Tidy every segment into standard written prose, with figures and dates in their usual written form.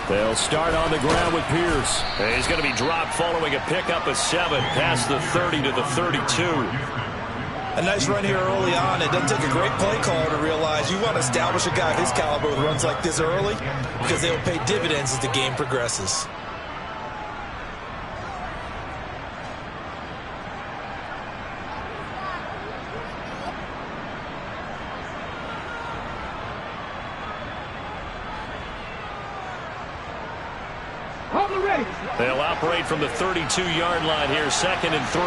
They'll start on the ground with Pierce. And he's going to be dropped following a pickup of 7 past the 30 to the 32. A nice run here early on. It doesn't take a great play caller to realize you want to establish a guy of his caliber with runs like this early because they will pay dividends as the game progresses. They'll operate from the 32-yard line here, 2nd and 3.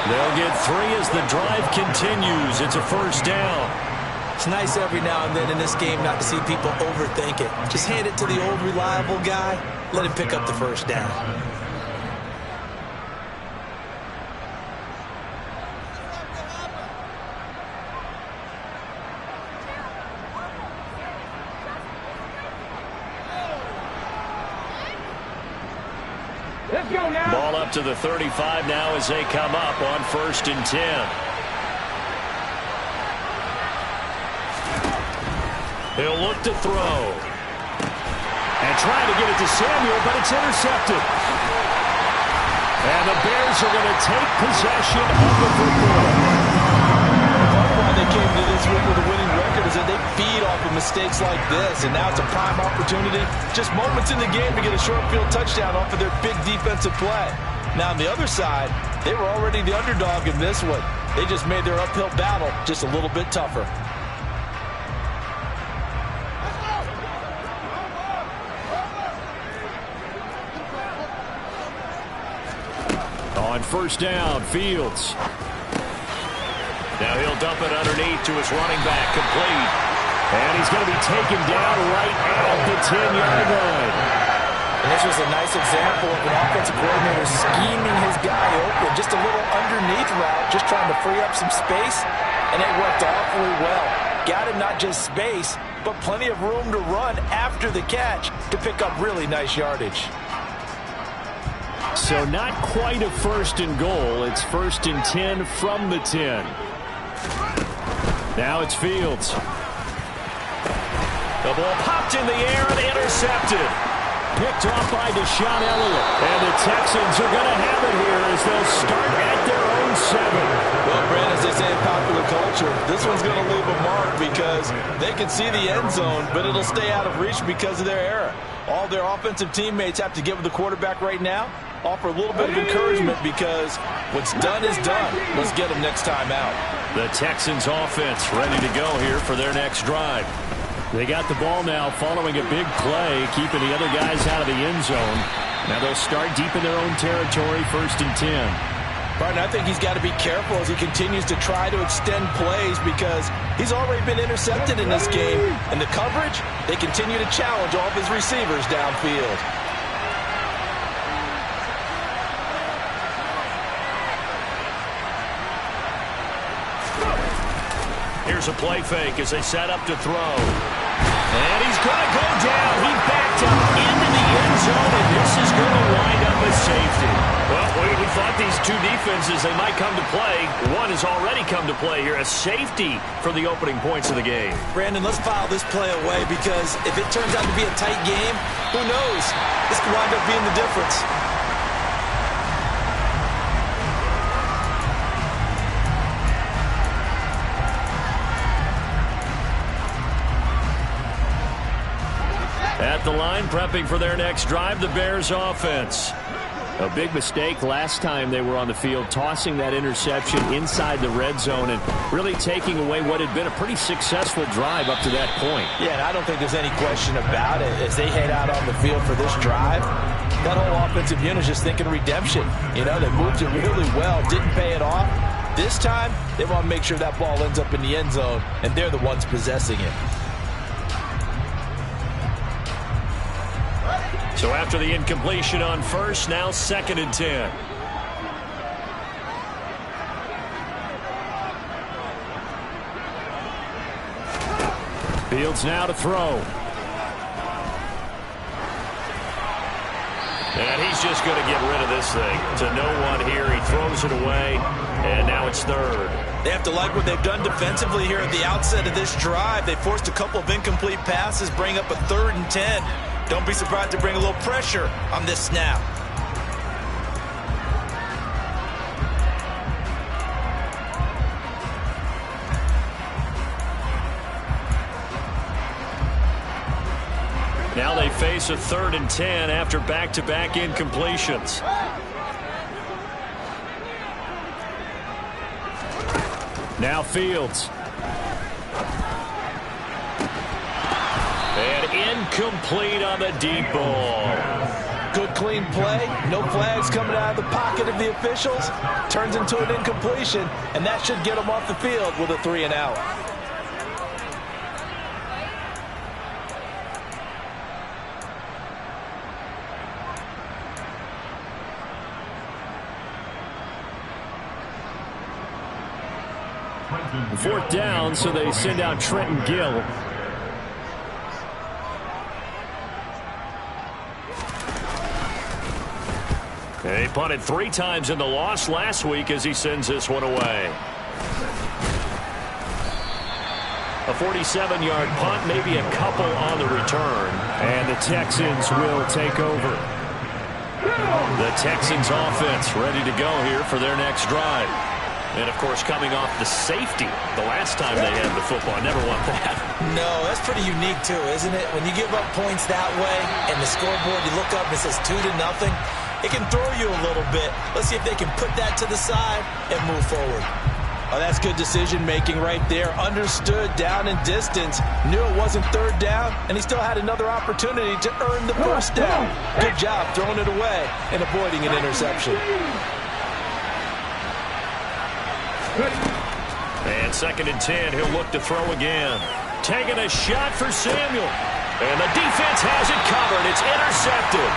They'll get 3 as the drive continues. It's a 1st down. It's nice every now and then in this game not to see people overthink it. Just hand it to the old reliable guy. Let him pick up the 1st down. Ball up to the 35 now as they come up on 1st and 10. He'll look to throw. And trying to get it to Samuel, but it's intercepted. And the Bears are going to take possession of the football. Part of why they came to this week with a winning record is that they feed off of mistakes like this, and now it's a prime opportunity, just moments in the game to get a short field touchdown off of their big defensive play. Now on the other side, they were already the underdog in this one. They just made their uphill battle just a little bit tougher. On 1st down, Fields. Now he'll dump it underneath to his running back, complete. And he's going to be taken down right at the 10-yard line. And this was a nice example of an offensive coordinator scheming his guy open. Just a little underneath route, just trying to free up some space. And it worked awfully well. Got him not just space, but plenty of room to run after the catch to pick up really nice yardage. So not quite a 1st and goal. It's 1st and 10 from the 10. Now it's Fields. The ball popped in the air and intercepted. Picked off by Deshaun Elliott. And the Texans are going to have it here as they'll start at their own 7. Well, Brandon, as they say in popular culture, this one's going to leave a mark because they can see the end zone, but it'll stay out of reach because of their error. All their offensive teammates have to give the quarterback right now, offer a little bit of encouragement because what's done is done. Let's get them next time out. The Texans offense ready to go here for their next drive. They got the ball now following a big play, keeping the other guys out of the end zone. Now they'll start deep in their own territory, 1st and 10. Martin, I think he's got to be careful as he continues to try to extend plays because he's already been intercepted in this game. And the coverage, they continue to challenge all of his receivers downfield. Here's a play fake as they set up to throw. And he's going to go down. He backed up into the end zone, and this is going to wind up a safety. Well, we thought these two defenses, they might come to play. One has already come to play here, a safety for the opening points of the game. Brandon, let's file this play away because if it turns out to be a tight game, who knows? This could wind up being the difference. At the line, prepping for their next drive, the Bears offense. A big mistake last time they were on the field, tossing that interception inside the red zone and really taking away what had been a pretty successful drive up to that point. Yeah, and I don't think there's any question about it. As they head out on the field for this drive, that whole offensive unit is just thinking redemption. You know, they moved it really well, didn't pay it off. This time, they want to make sure that ball ends up in the end zone, and they're the ones possessing it. So after the incompletion on 1st, now 2nd and 10. Fields now to throw. And he's He's just going to get rid of this thing. To no one here. He throws it away, and now it's third. They have to like what they've done defensively here at the outset of this drive. They forced a couple of incomplete passes, bring up a 3rd and 10. Don't be surprised to bring a little pressure on this snap. Now they face a 3rd and 10 after back-to-back incompletions. Now Fields. And incomplete on the deep ball. Good clean play. No flags coming out of the pocket of the officials. Turns into an incompletion, and that should get them off the field with a 3 and out. Fourth down, so they send out Trenton Gill. He punted 3 times in the loss last week as he sends this one away. A 47-yard punt, maybe a couple on the return. And the Texans will take over. The Texans offense ready to go here for their next drive. And, of course, coming off the safety the last time they had the football. I never want that. No, that's pretty unique, too, isn't it? When you give up points that way and the scoreboard, you look up and it says 2-0, it can throw you a little bit. Let's see if they can put that to the side and move forward. Oh, that's good decision-making right there. Understood down and distance. Knew it wasn't 3rd down, and he still had another opportunity to earn the 1st down. Good job throwing it away and avoiding an interception. And 2nd and 10, he'll look to throw again. Taking a shot for Samuel. And the defense has it covered. It's intercepted.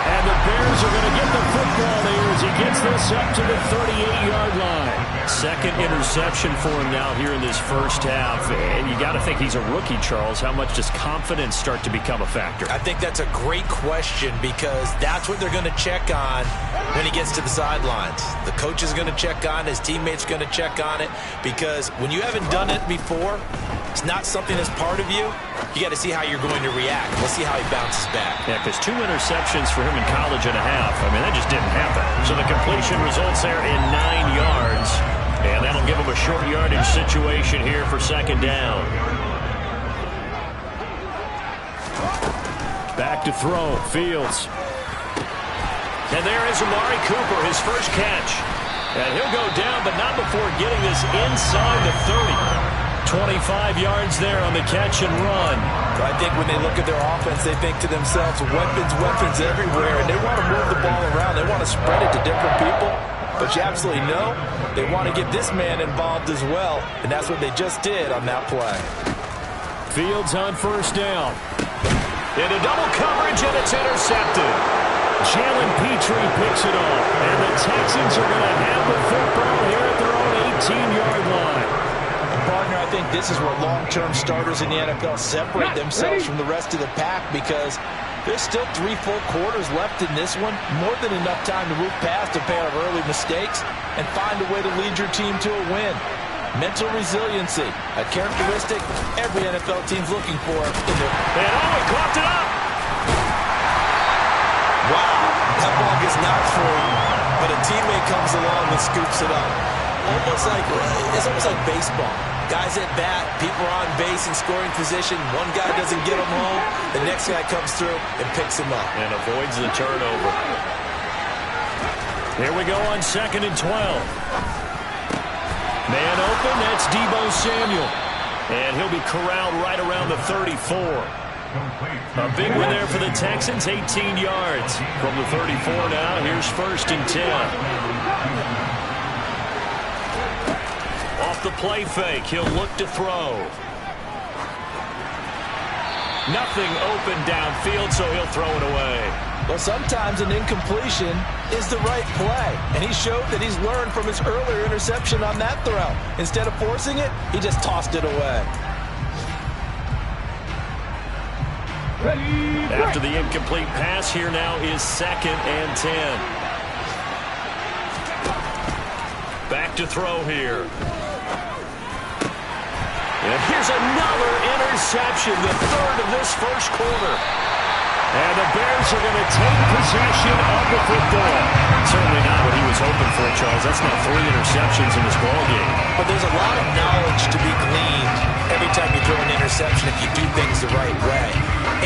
And the Bears are going to get the football here as he gets this up to the 38-yard line. 2nd interception for him now here in this first half. And you got to think he's a rookie, Charles. How much does confidence start to become a factor? I think that's a great question because that's what they're going to check on when he gets to the sidelines. The coach is going to check on it. His teammates are going to check on it because when you haven't done it before, it's not something that's part of you. You got to see how you're going to react. Let's see how he bounces back. Yeah, because 2 interceptions for him in college and a half. I mean, that just didn't happen. So the completion results there in 9 yards. And that'll give him a short yardage situation here for 2nd down. Back to throw. Fields. And there is Amari Cooper, his first catch. And he'll go down, but not before getting this inside the 30. 25 yards there on the catch and run. I think when they look at their offense, they think to themselves, weapons everywhere, and they want to move the ball around. They want to spread it to different people. But you absolutely know they want to get this man involved as well, and that's what they just did on that play. Fields on 1st down. Into double coverage, and it's intercepted. Jalen Petrie picks it off, and the Texans are going to have the football here at their own 18-yard line. Partner, I think this is where long-term starters in the NFL separate themselves from the rest of the pack because there's still 3 full quarters left in this one. More than enough time to move past a pair of early mistakes and find a way to lead your team to a win. Mental resiliency, a characteristic every NFL team's looking for in their... And he clocked it up! Wow, that ball gets knocked free, but a teammate comes along and scoops it up. It's almost like baseball. Guys at bat, people are on base in scoring position. One guy doesn't get him home. The next guy comes through and picks him up. And avoids the turnover. Here we go on 2nd and 12. Man open, that's Deebo Samuel. And he'll be corralled right around the 34. A big one there for the Texans, 18 yards. From the 34 now, here's 1st and 10. Off the play fake, he'll look to throw. Nothing open downfield, so he'll throw it away. Well, sometimes an incompletion is the right play, and he showed that he's learned from his earlier interception on that throw. Instead of forcing it, he just tossed it away. After the incomplete pass, here now is 2nd and 10. Back to throw here. And here's another interception, the 3rd of this first quarter. And the Bears are going to take possession of the football. Certainly not what he was hoping for, Charles. That's now 3 interceptions in this ballgame. But there's a lot of knowledge to be gleaned every time you throw an interception if you do things the right way.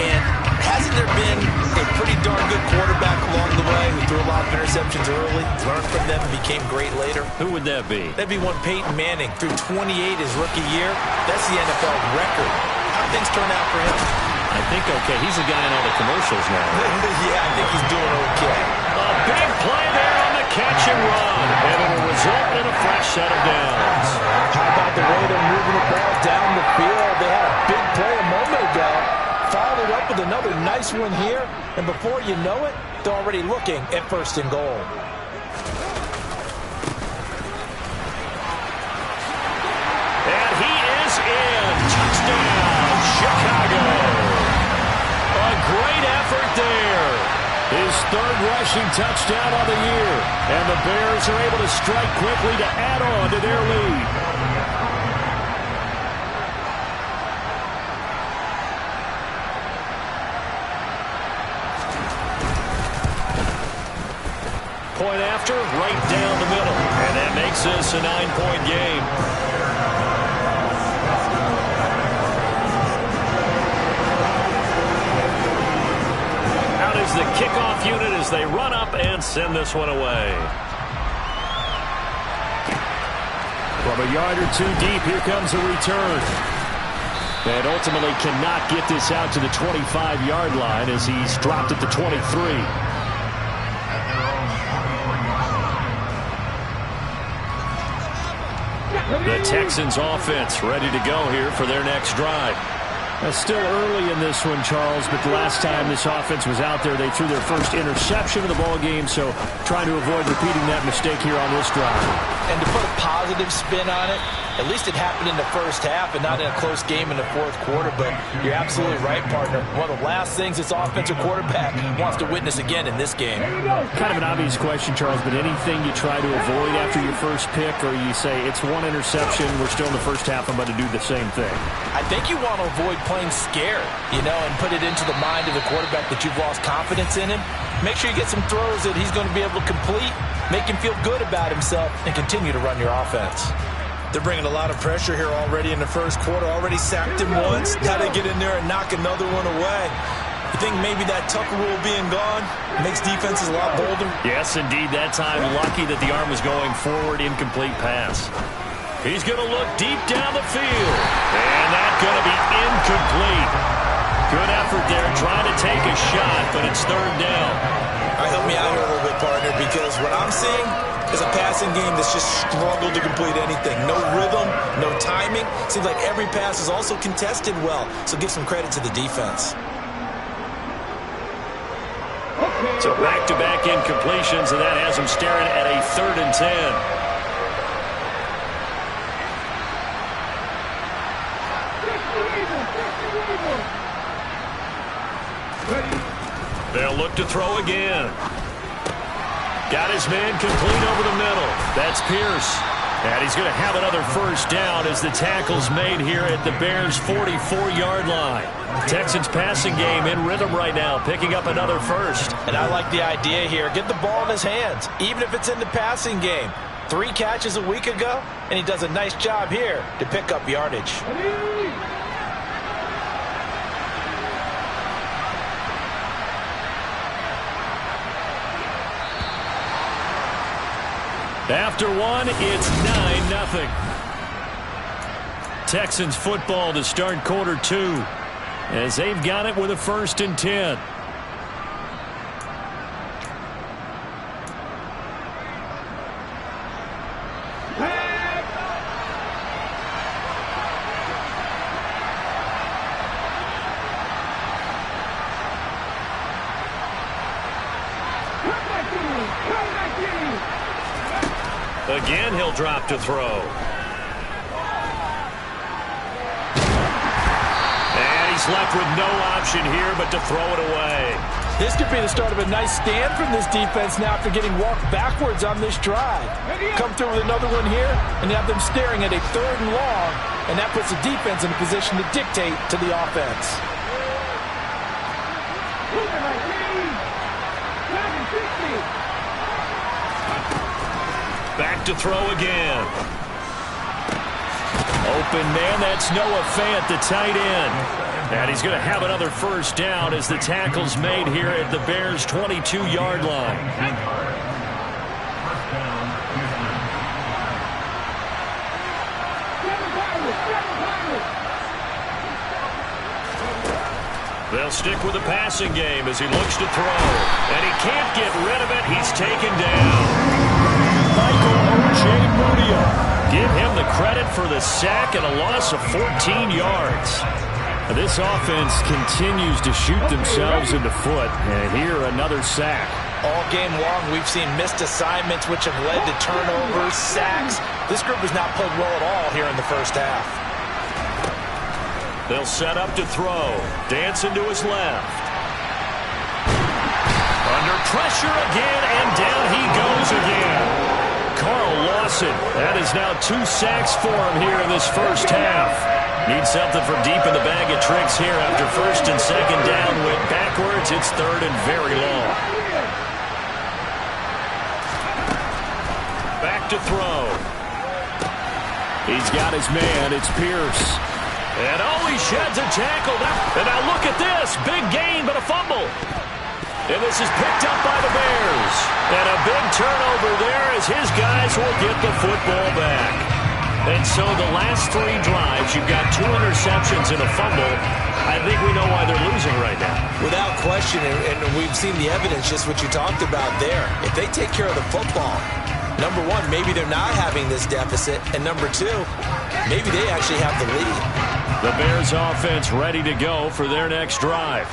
And hasn't there been a pretty darn good quarterback along the way who threw a lot of interceptions early, learned from them, and became great later? Who would that be? That'd be one Peyton Manning. Threw 28 his rookie year. That's the NFL record. How things turn out for him? I think okay. He's a guy in all the commercials now. Yeah, I think he's doing okay. A big play there on the catch and run. And it'll result in a fresh set of downs. How about the way they're moving the ball down the field? They had a big play a moment ago. Followed up with another nice one here. And before you know it, they're already looking at 1st and goal. And he is in. Touchdown, Chicago. A great effort there. His 3rd rushing touchdown of the year. And the Bears are able to strike quickly to add on to their lead. Point after, right down the middle. And that makes this a 9-point game. Out is the kickoff unit as they run up and send this one away. From a yard or 2 deep, here comes a return. And ultimately cannot get this out to the 25-yard line as he's dropped at the 23. The Texans offense ready to go here for their next drive. It's still early in this one, Charles, but the last time this offense was out there, they threw their first interception of the ball game, so trying to avoid repeating that mistake here on this drive. And to put a positive spin on it, at least it happened in the first half and not in a close game in the 4th quarter, but you're absolutely right, partner. One of the last things this offensive quarterback wants to witness again in this game. Kind of an obvious question, Charles, but anything you try to avoid after your first pick, or you say it's 1 interception, we're still in the first half, I'm about to do the same thing? I think you want to avoid playing scared, and put it into the mind of the quarterback that you've lost confidence in him. Make sure you get some throws that he's going to be able to complete, make him feel good about himself, and continue to run your offense. They're bringing a lot of pressure here already in the first quarter. Already sacked him once. Now they get in there and knock another one away. You think maybe that Tucker rule being gone makes defenses a lot bolder? Yes, indeed. That time, lucky that the arm was going forward, incomplete pass. He's going to look deep down the field. And that's going to be incomplete. Good effort there, trying to take a shot, but it's 3rd down. All right, help me out here a little bit, partner, because what I'm seeing is a passing game that's just struggled to complete anything. No rhythm, no timing. Seems like every pass is also contested well, so give some credit to the defense. So back-to-back incompletions, and that has him staring at a 3rd and 10. They'll look to throw again. Got his man complete over the middle. That's Pierce. And he's going to have another first down as the tackle's made here at the Bears' 44-yard line. Texans passing game in rhythm right now, picking up another first. And I like the idea here. Get the ball in his hands, even if it's in the passing game. 3 catches a week ago, and he does a nice job here to pick up yardage. After 1, it's 9-0. Texans football to start quarter 2 as they've got it with a 1st and 10. Again, he'll drop to throw. And he's He's left with no option here but to throw it away. This could be the start of a nice stand from this defense now after getting walked backwards on this drive. Come through with another one here and have them staring at a 3rd and long, and that puts the defense in a position to dictate to the offense. Back to throw again. Open man, that's Noah Fant, the tight end. And he's going to have another first down as the tackle's made here at the Bears' 22-yard line. They'll stick with the passing game as he looks to throw. And he can't get rid of it. He's taken down. Michael Ojemudia. Give him the credit for the sack and a loss of 14 yards. This offense continues to shoot themselves in the foot. And here, another sack. All game long, we've seen missed assignments, which have led to turnovers, sacks. This group has not played well at all here in the first half. They'll set up to throw. Dancing to his left. Under pressure again, and down he goes again. Carl Lawson, that is now 2 sacks for him here in this first half. Needs something from deep in the bag of tricks here after 1st and 2nd down. Went backwards. It's 3rd and very long. Back to throw. He's got his man. It's Pierce. And he sheds a tackle. And now look at this. Big gain, but a fumble. And this is picked up by the Bears. And a big turnover there as his guys will get the football back. And so the last 3 drives, you've got 2 interceptions and a fumble. I think we know why they're losing right now. Without question, and we've seen the evidence, just what you talked about there. If they take care of the football, number 1, maybe they're not having this deficit. And number 2, maybe they actually have the lead. The Bears offense ready to go for their next drive.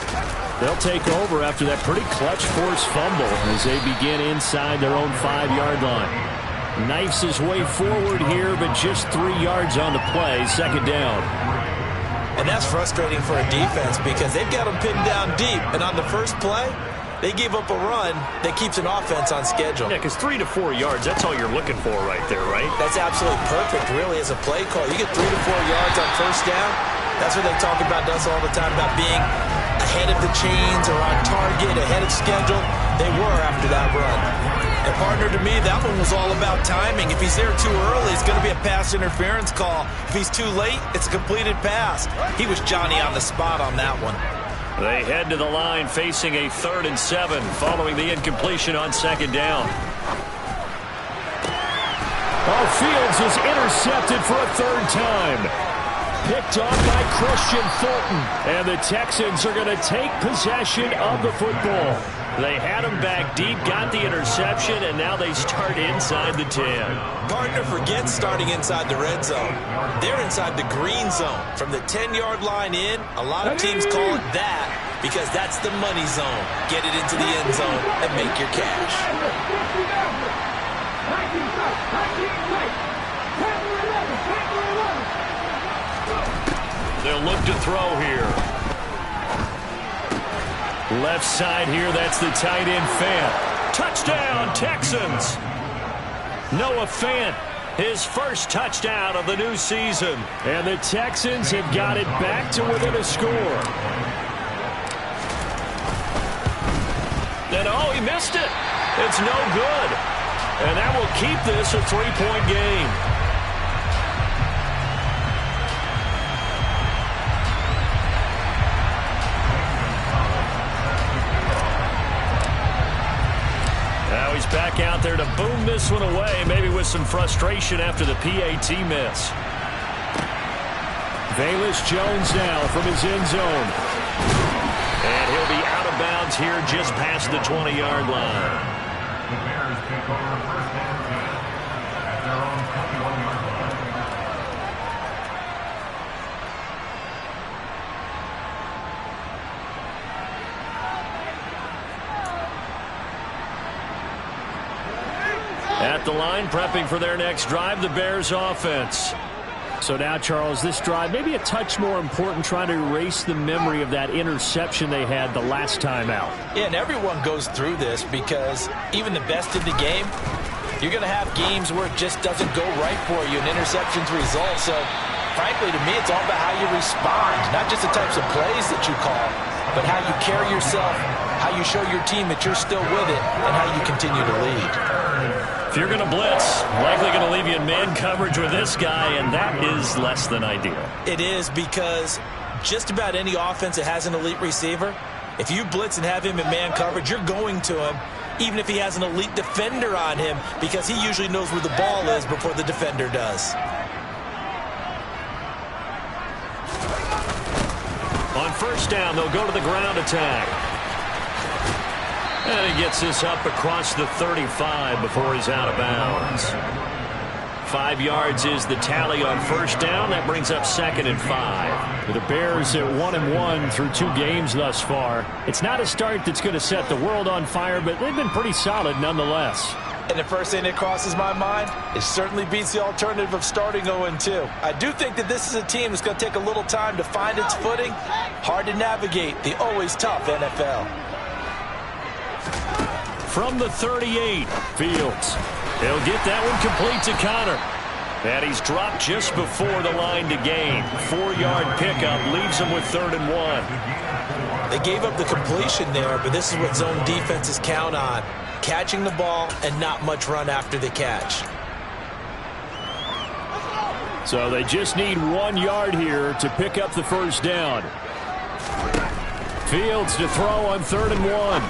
They'll take over after that pretty clutch forced fumble as they begin inside their own 5-yard line. Knifes his way forward here, but just 3 yards on the play. 2nd down. And that's frustrating for a defense because they've got them pinned down deep. And on the first play, they gave up a run that keeps an offense on schedule. Yeah, because 3 to 4 yards, that's all you're looking for right there, right? That's absolutely perfect, really, as a play call. You get 3 to 4 yards on first down. That's what they talk about us all the time, about being ahead of the chains or on target, ahead of schedule. They were after that run. And, partner, to me, that one was all about timing. If he's there too early, it's going to be a pass interference call. If he's too late, it's a completed pass. He was Johnny on the spot on that one. They head to the line facing a 3rd and 7 following the incompletion on 2nd down. Fields is intercepted for a 3rd time. Picked off by Christian Fulton. And the Texans are going to take possession of the football. They had him back deep, got the interception, and now they start inside the 10. Partner, forget starting inside the red zone. They're inside the green zone. From the 10-yard line in, a lot of teams call it that because that's the money zone. Get it into the end zone and make your cash. They'll look to throw here. Left side here, that's the tight end Fant. Touchdown, Texans! Noah Fant, his first touchdown of the new season. And the Texans have got it back to within a score. And he missed it. It's no good. And that will keep this a 3-point game. Back out there to boom this one away, maybe with some frustration after the PAT miss. Velus Jones now from his end zone. And he'll be out of bounds here just past the 20-yard line. The Bears take over first and 10 at their own 21-yard line. At the line, prepping for their next drive, the Bears offense. So now, Charles, this drive maybe a touch more important, trying to erase the memory of that interception they had the last time out. Yeah, and everyone goes through this because even the best in the game, you're going to have games where it just doesn't go right for you and interceptions result. So, frankly, to me, it's all about how you respond, not just the types of plays that you call, but how you carry yourself, how you show your team that you're still with it, and how you continue to lead. If you're going to blitz, likely going to leave you in man coverage with this guy, and that is less than ideal. It is, because just about any offense that has an elite receiver, if you blitz and have him in man coverage, you're going to him, even if he has an elite defender on him, because he usually knows where the ball is before the defender does. On first down, they'll go to the ground attack. And he gets this up across the 35 before he's out of bounds. 5 yards is the tally on first down. That brings up 2nd and 5. With the Bears at 1-1 through 2 games thus far. It's not a start that's going to set the world on fire, but they've been pretty solid nonetheless. And the first thing that crosses my mind, it certainly beats the alternative of starting 0-2. I do think that this is a team that's going to take a little time to find its footing. Hard to navigate the always tough NFL. From the 38, Fields. He'll get that one complete to Connor. And he's dropped just before the line to gain. 4-yard pickup leaves him with 3rd and 1. They gave up the completion there, but this is what zone defenses count on. Catching the ball and not much run after the catch. So they just need 1 yard here to pick up the first down. Fields to throw on 3rd and 1.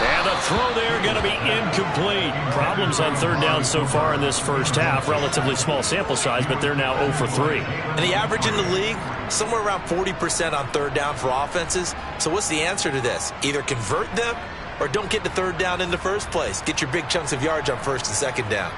And the throw there going to be incomplete. Problems on 3rd down so far in this first half. Relatively small sample size, but they're now 0 for 3. And the average in the league, somewhere around 40% on 3rd down for offenses. So what's the answer to this? Either convert them or don't get to 3rd down in the first place. Get your big chunks of yards on 1st and 2nd down.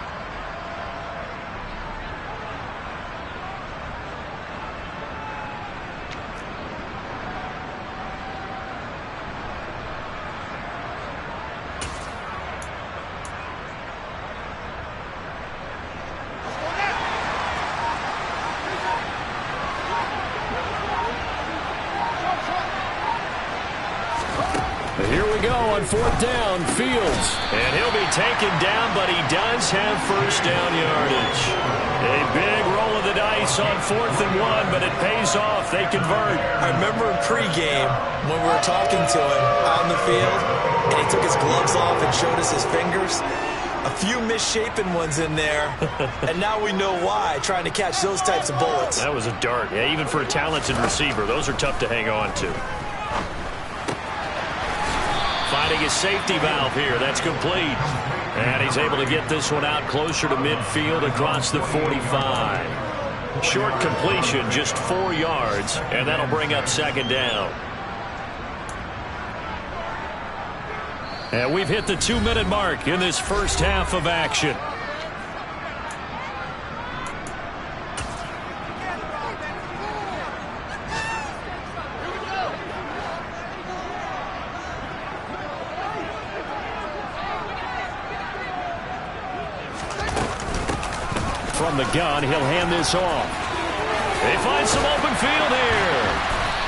Here we go on 4th down, Fields. And he'll be taken down, but he does have first down yardage. A big roll of the dice on 4th and 1, but it pays off. They convert. I remember in pregame when we were talking to him on the field, and he took his gloves off and showed us his fingers. A few misshapen ones in there, and now we know why, trying to catch those types of bullets. That was a dart. Yeah, even for a talented receiver, those are tough to hang on to. Finding his safety valve here. That's complete. And he's able to get this one out closer to midfield across the 45. Short completion, just 4 yards, and that'll bring up 2nd down. And we've hit the 2-minute mark in this first half of action. From the gun, he'll hand this off. They find some open field here.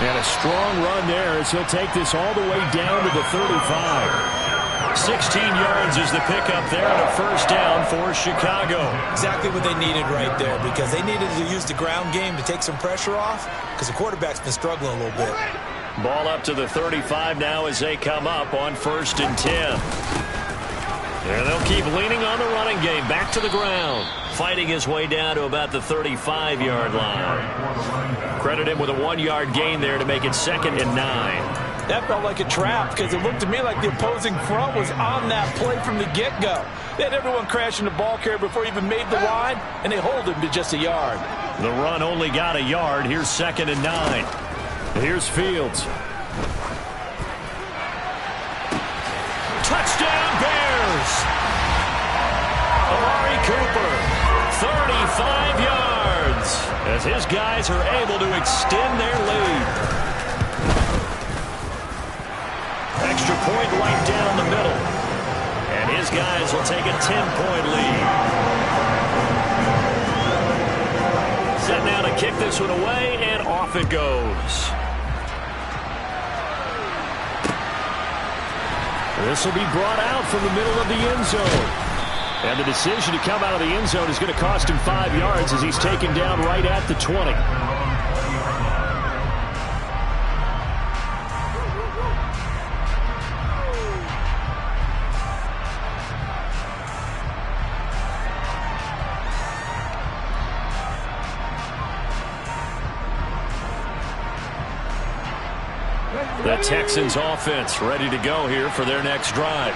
And a strong run there as he'll take this all the way down to the 35. 16 yards is the pickup there and a first down for Chicago. Exactly what they needed right there, because they needed to use the ground game to take some pressure off, because the quarterback's been struggling a little bit. Ball up to the 35 now as they come up on 1st and 10. And they'll keep leaning on the running game. Back to the ground. Fighting his way down to about the 35-yard line. Credit him with a 1-yard gain there to make it 2nd and 9. That felt like a trap because it looked to me like the opposing front was on that play from the get-go. They had everyone crashing the ball carrier before he even made the line, and they hold him to just a yard. The run only got a yard. Here's 2nd and 9. Here's Fields. Touchdown, Bears! Amari Cooper, 35 yards, as his guys are able to extend their lead. Extra point right down the middle. And his guys will take a 10-point lead. set now to kick this one away, and off it goes. This will be brought out from the middle of the end zone. And the decision to come out of the end zone is going to cost him 5 yards as he's taken down right at the 20. The Texans offense ready to go here for their next drive.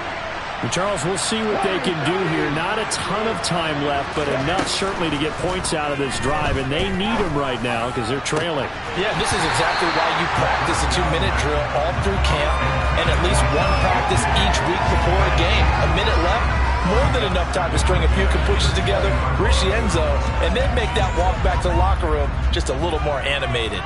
And Charles, we'll see what they can do here. Not a ton of time left, but enough certainly to get points out of this drive, and they need them right now because they're trailing. Yeah, this is exactly why you practice a 2-minute drill all through camp and at least one practice each week before a game. A minute left, more than enough time to string a few completions together, reach the end zone, and then make that walk back to the locker room just a little more animated.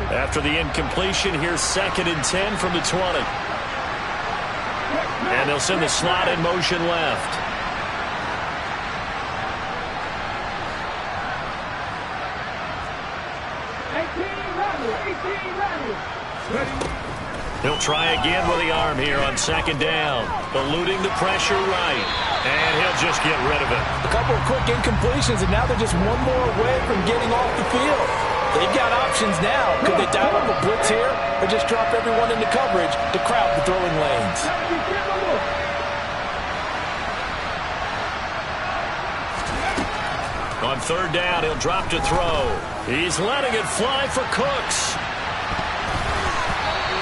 After the incompletion, here's 2nd and 10 from the 20. And they'll send the slot in motion left. He'll try again with the arm here on 2nd down. Eluding the pressure right. And he'll just get rid of it. A couple of quick incompletions, and now they're just one more away from getting off the field. They've got options now. Could they dial up a blitz here or just drop everyone into coverage to crowd the throwing lanes? On 3rd down, he'll drop to throw. He's letting it fly for Cooks.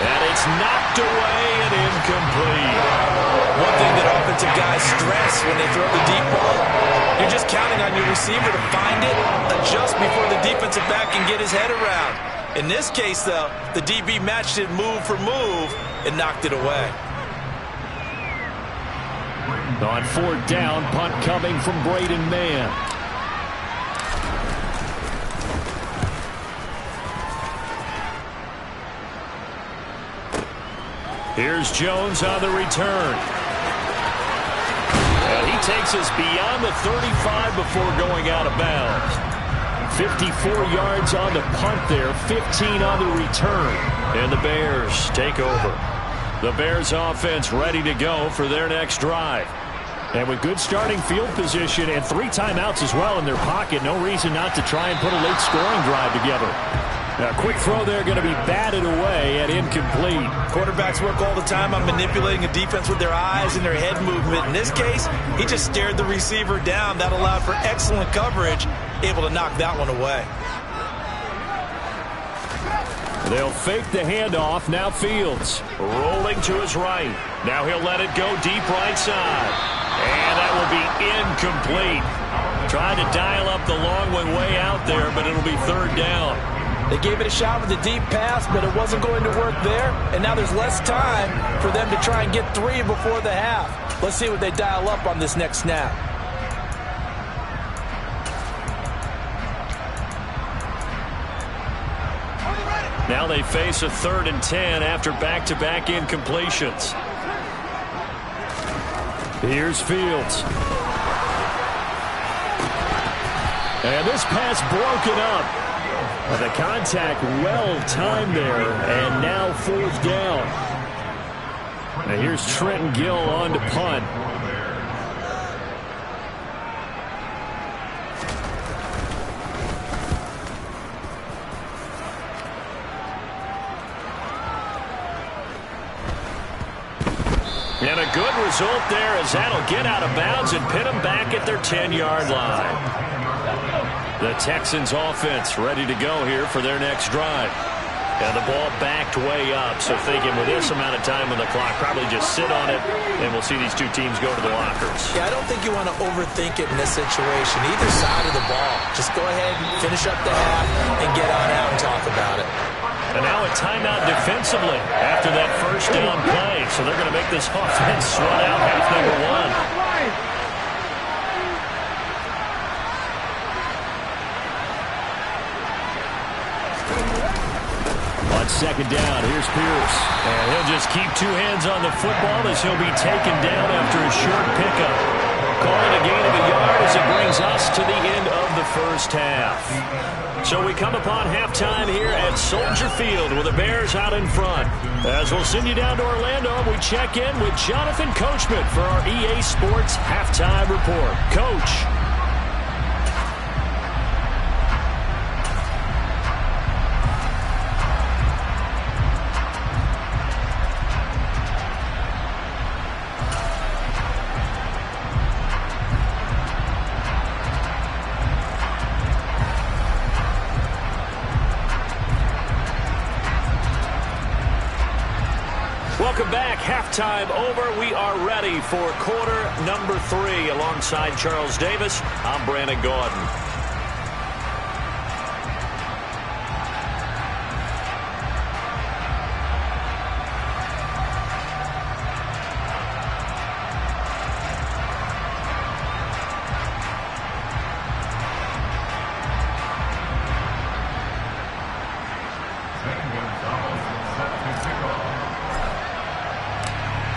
And it's knocked away and incomplete. One thing that offensive guys stress when they throw the deep ball, you're just counting on your receiver to find it, adjust before the defensive back can get his head around. In this case, though, the DB matched it move for move and knocked it away. On 4th down, punt coming from Braden Mann. Here's Jones on the return. And he takes us beyond the 35 before going out of bounds. 54 yards on the punt there, 15 on the return. And the Bears take over. The Bears offense ready to go for their next drive. And with good starting field position and 3 timeouts as well in their pocket, no reason not to try and put a late scoring drive together. Now, a quick throw there going to be batted away and incomplete. Quarterbacks work all the time on manipulating a defense with their eyes and their head movement. In this case, he just stared the receiver down. That allowed for excellent coverage, able to knock that one away. They'll fake the handoff. Now Fields rolling to his right. Now he'll let it go deep right side. And that will be incomplete. Trying to dial up the long one way out there, but it'll be 3rd down. They gave it a shot with a deep pass, but it wasn't going to work there. And now there's less time for them to try and get 3 before the half. Let's see what they dial up on this next snap. Now they face a 3rd and 10 after back-to-back incompletions. Here's Fields. And this pass broken up. The contact well timed there, and now 4th down. Now here's Trenton Gill on to punt. And a good result there as that'll get out of bounds and pin them back at their 10-yard line. The Texans offense ready to go here for their next drive. And the ball backed way up, so thinking with this amount of time on the clock, probably just sit on it, and we'll see these two teams go to the lockers. Yeah, I don't think you want to overthink it in this situation. Either side of the ball. Just go ahead and finish up the half and get on out and talk about it. And now a timeout defensively after that 1st down play. So they're going to make this offense sweat out half number 1. On on second down. Here's Pierce. And he'll just keep two hands on the football as he'll be taken down after a short pickup. Call it a gain of a yard as it brings us to the end of the first half. So we come upon halftime here at Soldier Field with the Bears out in front. As we'll send you down to Orlando, we check in with Jonathan Coachman for our EA Sports Halftime Report. Coach. Welcome back. Halftime over. We are ready for quarter number 3. Alongside Charles Davis, I'm Brandon Gaudin.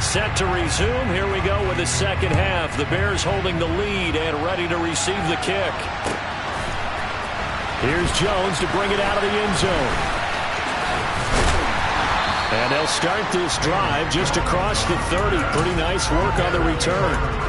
Set to resume. Here we go with the second half. The Bears holding the lead and ready to receive the kick. Here's Jones to bring it out of the end zone. And they'll start this drive just across the 30. Pretty nice work on the return.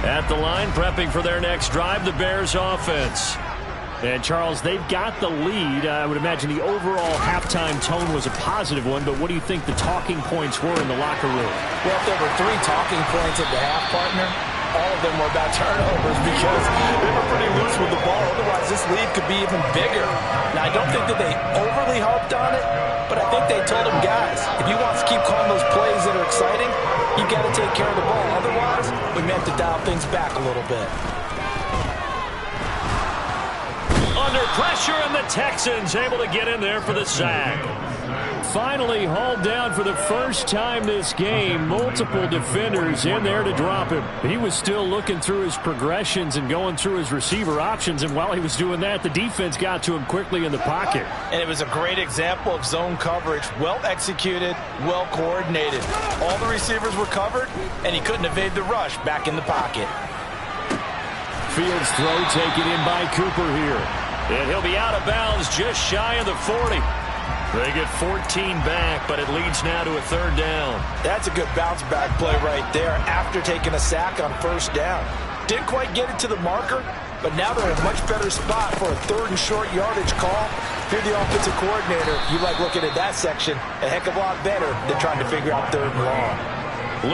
At the line, prepping for their next drive, the Bears offense. And, Charles, they've got the lead. I would imagine the overall halftime tone was a positive one, but what do you think the talking points were in the locker room? Well, if there were 3 talking points at the half, partner, all of them were about turnovers because they were pretty loose with the ball. Otherwise, this lead could be even bigger. Now, I don't think that they overly harped on it, but I think they told them, guys, if you want to keep calling those plays that are exciting, you got to take care of the ball. Otherwise, we may have to dial things back a little bit. Under pressure, and the Texans able to get in there for the sack. Finally hauled down for the first time this game. Multiple defenders in there to drop him. He was still looking through his progressions and going through his receiver options, and while he was doing that, the defense got to him quickly in the pocket. And it was a great example of zone coverage. Well executed, well coordinated. All the receivers were covered, and he couldn't evade the rush back in the pocket. Fields throw taken in by Cooper here. And he'll be out of bounds just shy of the 40. They get 14 back, but it leads now to a 3rd down. That's a good bounce back play right there after taking a sack on 1st down. Didn't quite get it to the marker, but now they're in a much better spot for a 3rd and short yardage call. If you're the offensive coordinator, you like looking at that section a heck of a lot better than trying to figure out 3rd and long.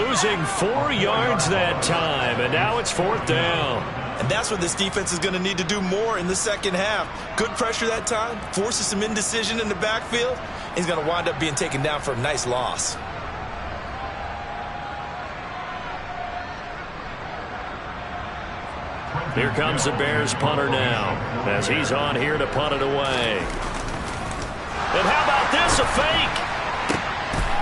Losing 4 yards that time, and now it's 4th down. And that's what this defense is going to need to do more in the second half. Good pressure that time, forces some indecision in the backfield. He's going to wind up being taken down for a nice loss. Here comes the Bears punter now, as he's on here to punt it away. And how about this, a fake?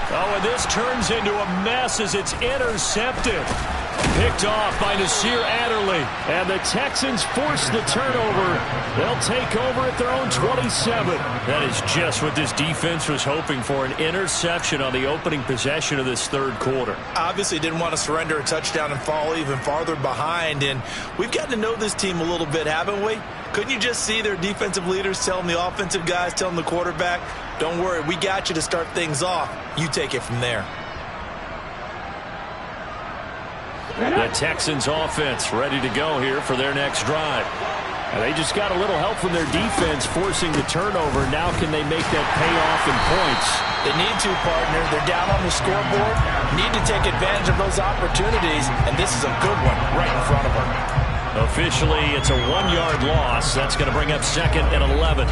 Oh, and this turns into a mess as it's intercepted. Picked off by Nasir Adderley. And the Texans force the turnover. They'll take over at their own 27. That is just what this defense was hoping for, an interception on the opening possession of this 3rd quarter. Obviously didn't want to surrender a touchdown and fall even farther behind. And we've gotten to know this team a little bit, haven't we? Couldn't you just see their defensive leaders telling the offensive guys, telling the quarterback, don't worry, we got you to start things off. You take it from there. The Texans offense ready to go here for their next drive. And they just got a little help from their defense forcing the turnover. Now can they make that pay off in points? They need to, partner. They're down on the scoreboard. Need to take advantage of those opportunities, and this is a good one right in front of them. Officially, it's a 1-yard loss. That's going to bring up 2nd and 11.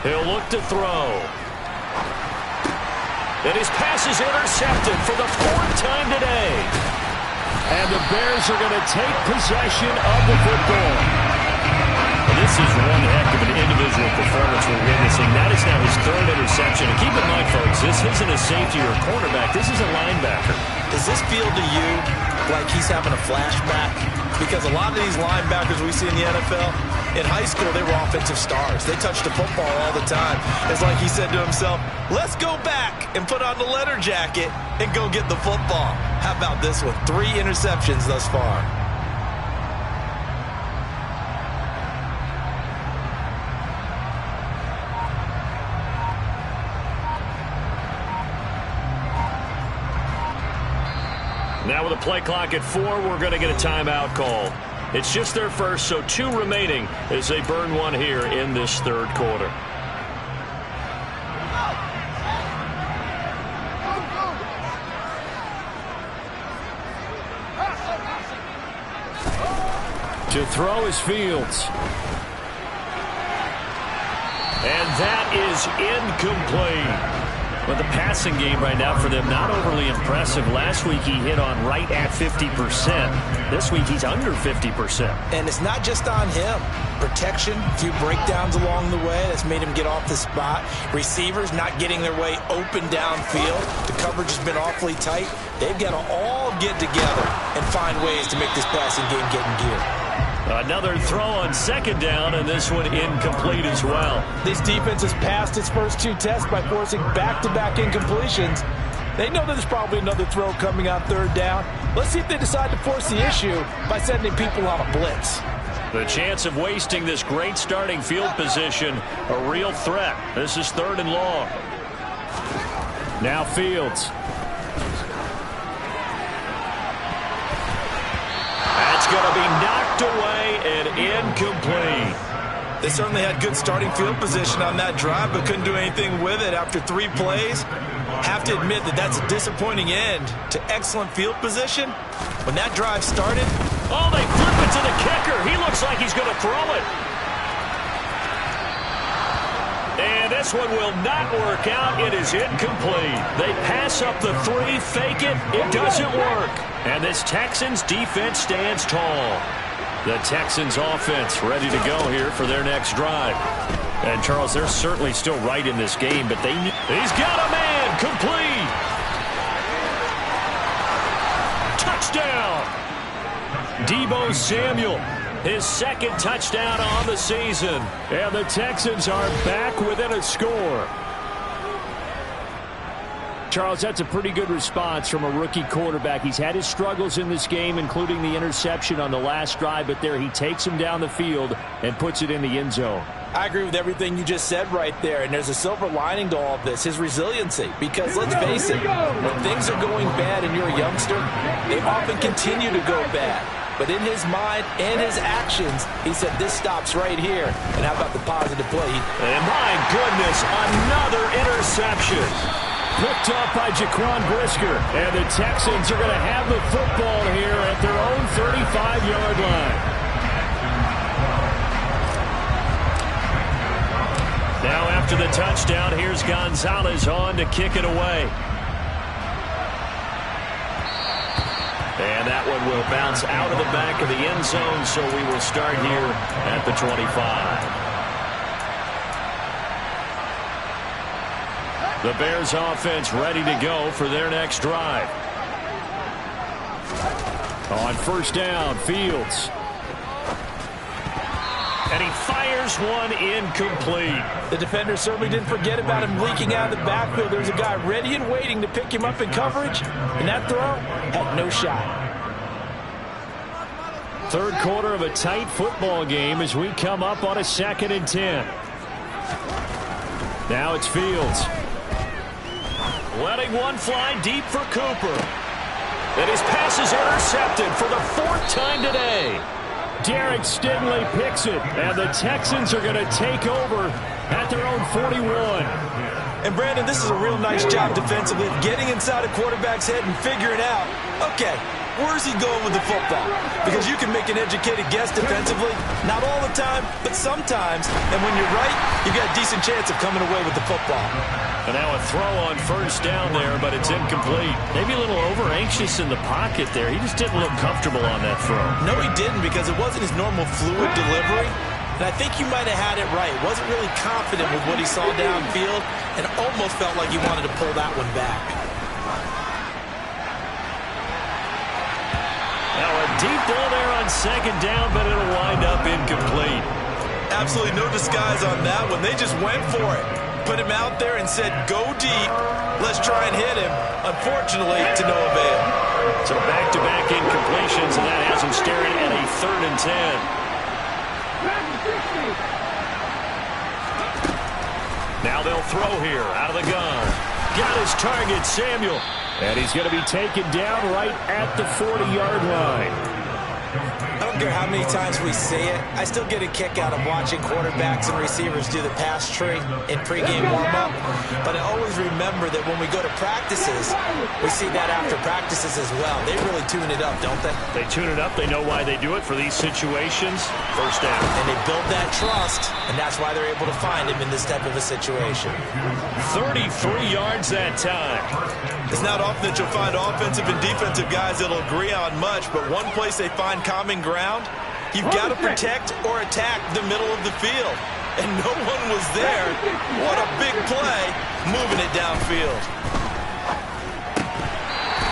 He'll look to throw. And his pass is intercepted for the 4th time today. And the Bears are going to take possession of the football. Well, this is one heck of an individual performance we're witnessing. That is now his 3rd interception. And keep in mind, folks, this isn't a safety or a cornerback. This is a linebacker. Does this feel to you like he's having a flashback? Because a lot of these linebackers we see in the NFL, in high school, they were offensive stars. They touched the football all the time. It's like he said to himself, let's go back and put on the letter jacket and go get the football. How about this one? 3 interceptions thus far. Now with a play clock at 4, we're going to get a timeout call. It's just their first, so 2 remaining as they burn one here in this 3rd quarter. To throw is Fields. And that is incomplete. But the passing game right now for them, not overly impressive. Last week he hit on right at 50%. This week he's under 50%. And it's not just on him. Protection, a few breakdowns along the way. That's made him get off the spot. Receivers not getting their way open downfield. The coverage has been awfully tight. They've got to all get together and find ways to make this passing game get in gear. Another throw on 2nd down, and this one incomplete as well. This defense has passed its first 2 tests by forcing back-to-back incompletions. They know that there's probably another throw coming on 3rd down. Let's see if they decide to force the issue by sending people on a blitz. The chance of wasting this great starting field position, a real threat. This is 3rd and long. Now Fields. That's going to be knocked away and incomplete. They certainly had good starting field position on that drive, but couldn't do anything with it after 3 plays. Have to admit that that's a disappointing end to excellent field position. When that drive started, oh, they flip it to the kicker. He looks like he's going to throw it. And this one will not work out. It is incomplete. They pass up the 3, fake it. It doesn't work. And this Texans defense stands tall. The Texans offense ready to go here for their next drive. And, Charles, they're certainly still right in this game, but they need... He's got a man! Complete! Touchdown! Deebo Samuel, his 2nd touchdown on the season. And the Texans are back within a score. Charles, that's a pretty good response from a rookie quarterback. He's had his struggles in this game, including the interception on the last drive, but there he takes him down the field and puts it in the end zone. I agree with everything you just said right there, and there's a silver lining to all of this, his resiliency. Because let's face it, when things are going bad and you're a youngster, they often continue to go bad. But in his mind and his actions, he said, this stops right here. And how about the positive play? And my goodness, another interception. Picked up by Jaquan Brisker. And the Texans are going to have the football here at their own 35-yard line. Now after the touchdown, here's Gonzalez on to kick it away. And that one will bounce out of the back of the end zone, so we will start here at the 25. The Bears offense ready to go for their next drive. On 1st down, Fields. And he fires one incomplete. The defender certainly didn't forget about him leaking out of the backfield. There's a guy ready and waiting to pick him up in coverage, and that throw had no shot. 3rd quarter of a tight football game as we come up on a 2nd and 10. Now it's Fields. Letting one fly deep for Cooper. And his pass is intercepted for the 4th time today. Derek Stingley picks it, and the Texans are going to take over at their own 41. And, Brandon, this is a real nice job defensively of getting inside a quarterback's head and figuring out, okay, where's he going with the football? Because you can make an educated guess defensively, not all the time, but sometimes. And when you're right, you've got a decent chance of coming away with the football. And now a throw on first down there, but it's incomplete. Maybe a little over-anxious in the pocket there. He just didn't look comfortable on that throw. No, he didn't, because it wasn't his normal fluid delivery. And I think you might have had it right. Wasn't really confident with what he saw downfield and almost felt like he wanted to pull that one back. Now a deep ball there on second down, but it'll wind up incomplete. Absolutely no disguise on that one. They just went for it. Put him out there and said, go deep. Let's try and hit him. Unfortunately, to no avail. So back-to-back incompletions, and that has him staring at a 3rd and 10. Now they'll throw here out of the gun. Got his target, Samuel. And he's going to be taken down right at the 40-yard line. I don't care how many times we say it, I still get a kick out of watching quarterbacks and receivers do the pass tree in pregame warm-up. But I always remember that when we go to practices, we see that after practices as well. They really tune it up, don't they? They tune it up. They know why they do it for these situations. First down. And they build that trust, and that's why they're able to find him in this type of a situation. 33 yards that time. It's not often that you'll find offensive and defensive guys that'll agree on much, but one place they find common ground, you've got to protect or attack the middle of the field. And no one was there. What a big play, moving it downfield.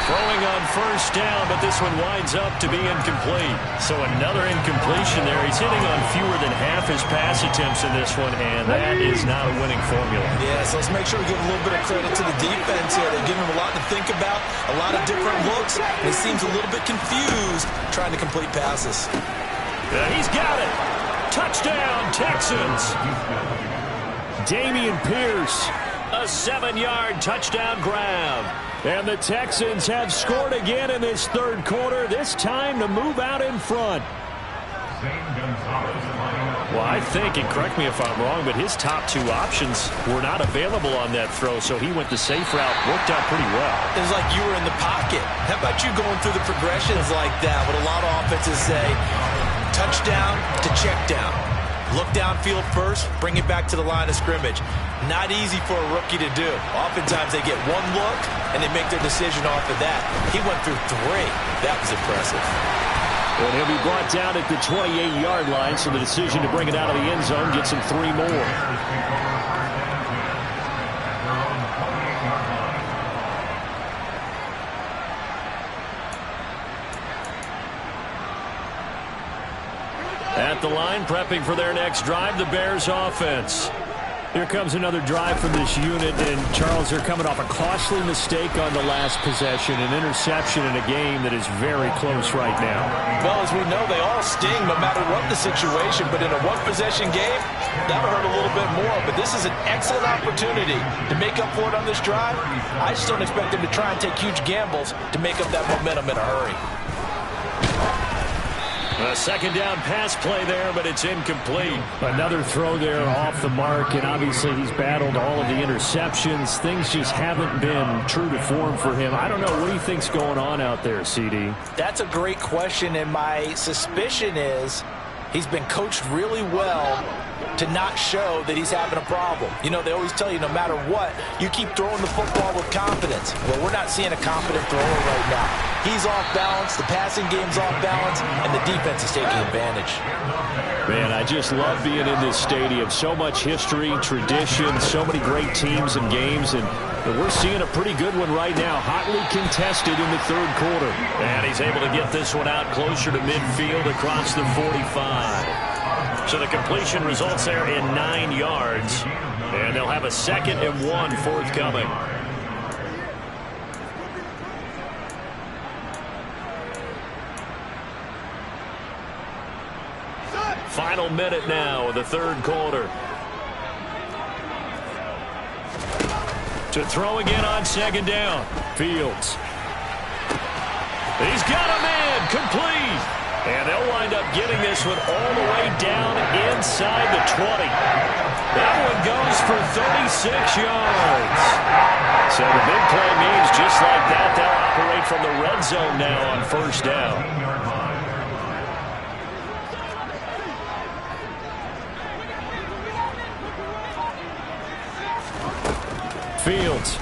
Throwing on first down, but this one winds up to be incomplete. So another incompletion there. He's hitting on fewer than half his pass attempts in this one, and that is not a winning formula. Yeah, so let's make sure we give a little bit of credit to the defense here. They've given him a lot to think about, a lot of different looks, and he seems a little bit confused trying to complete passes. He's got it. Touchdown, Texans. Dameon Pierce, a 7-yard touchdown grab. And the Texans have scored again in this 3rd quarter, this time to move out in front. Well, I think, and correct me if I'm wrong, but his top 2 options were not available on that throw, so he went the safe route. Worked out pretty well. It was like you were in the pocket. How about you going through the progressions like that? What a lot of offenses say, touchdown to check down. Look downfield first, bring it back to the line of scrimmage. Not easy for a rookie to do. Oftentimes they get one look and they make their decision off of that. He went through 3. That was impressive. And he'll be brought down at the 28-yard line, so the decision to bring it out of the end zone gets him 3 more. At the line, prepping for their next drive, the Bears offense. Here comes another drive from this unit, and Charles, they're coming off a costly mistake on the last possession, an interception in a game that is very close right now. Well, as we know, they all sting no matter what the situation, but in a one-possession game, that'll hurt a little bit more, but this is an excellent opportunity to make up for it on this drive. I just don't expect them to try and take huge gambles to make up that momentum in a hurry. A 2nd down pass play there, but it's incomplete. Another throw there off the mark, and obviously he's battled all of the interceptions. Things just haven't been true to form for him. I don't know. What do you think's going on out there, CD? That's a great question, and my suspicion is he's been coached really well to not show that he's having a problem. You know, they always tell you no matter what, you keep throwing the football with confidence. Well, we're not seeing a confident thrower right now. He's off balance, the passing game's off balance, and the defense is taking advantage. Man, I just love being in this stadium. So much history, tradition, so many great teams and games, and we're seeing a pretty good one right now, hotly contested in the 3rd quarter. And he's able to get this one out closer to midfield across the 45. So the completion results there in 9 yards, and they'll have a 2nd and 1 forthcoming. Final minute now of the 3rd quarter. To throw again on 2nd down. Fields. He's got a man, complete. And they'll wind up getting this one all the way down inside the 20. That one goes for 36 yards. So the big play means just like that, they'll operate from the red zone now on first down. Fields.